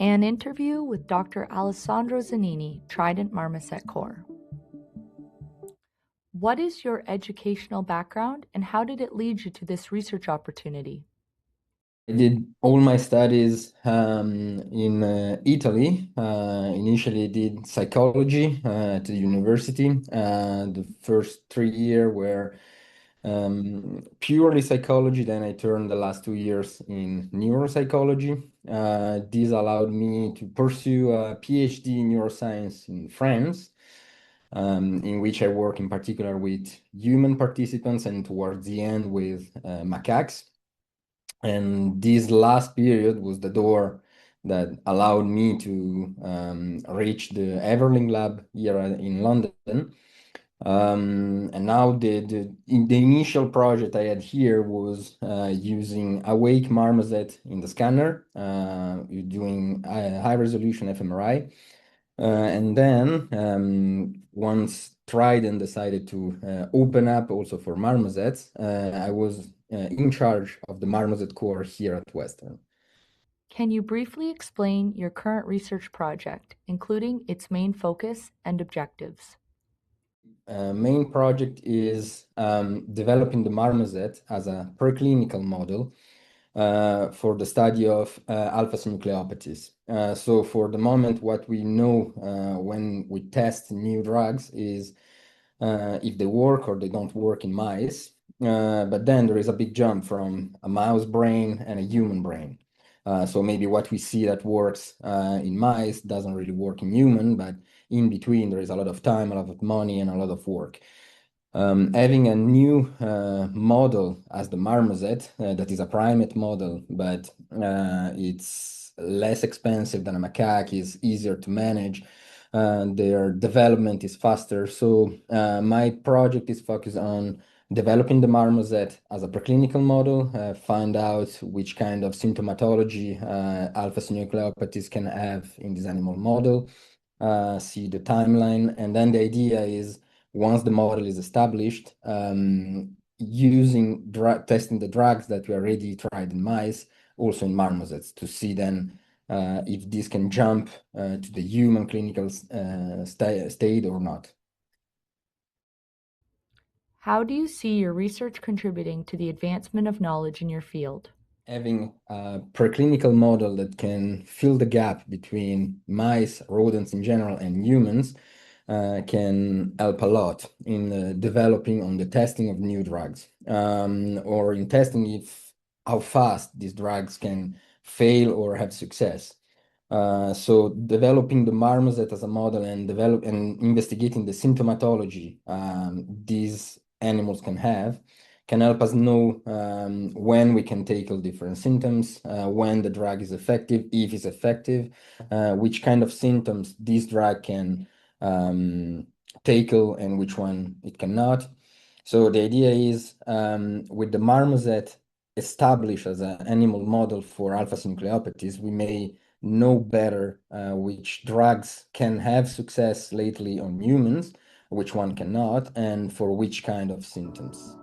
An interview with Dr. Alessandro Zanini, TRIDENT Marmoset Corps. What is your educational background and how did it lead you to this research opportunity? I did all my studies in Italy. Initially, did psychology at the university. The first 3 years were purely psychology. Then I turned the last 2 years in neuropsychology. This allowed me to pursue a PhD in neuroscience in France, in which I work in particular with human participants and towards the end with macaques. And this last period was the door that allowed me to reach the Everling Lab here in London. And now the initial project I had here was using awake marmoset in the scanner, doing high resolution fMRI. And then once Trident decided to open up also for marmosets, I was in charge of the Marmoset Corps here at Western. Can you briefly explain your current research project, including its main focus and objectives? Main project is developing the marmoset as a preclinical model for the study of alpha-synucleinopathies. So for the moment, what we know when we test new drugs is if they work or they don't work in mice. But then there is a big jump from a mouse brain and a human brain. So maybe what we see that works in mice doesn't really work in human, but in between there is a lot of time, a lot of money, and a lot of work. Having a new model as the marmoset, that is a primate model, but it's less expensive than a macaque, is easier to manage, their development is faster. So my project is focused on developing the marmoset as a preclinical model, find out which kind of symptomatology alpha-synucleinopathies can have in this animal model, see the timeline, and then the idea is once the model is established, testing the drugs that we already tried in mice, also in marmosets, to see then if this can jump to the human clinical state or not. How do you see your research contributing to the advancement of knowledge in your field? Having a preclinical model that can fill the gap between mice, rodents in general, and humans can help a lot in developing on the testing of new drugs, or in testing how fast these drugs can fail or have success. So developing the marmoset as a model and investigating the symptomatology these animals can have can help us know when we can tackle different symptoms, when the drug is effective, if it's effective, which kind of symptoms this drug can tackle and which one it cannot. So the idea is with the marmoset established as an animal model for alpha-synucleinopathies, we may know better which drugs can have success lately on humans, which one cannot, and for which kind of symptoms.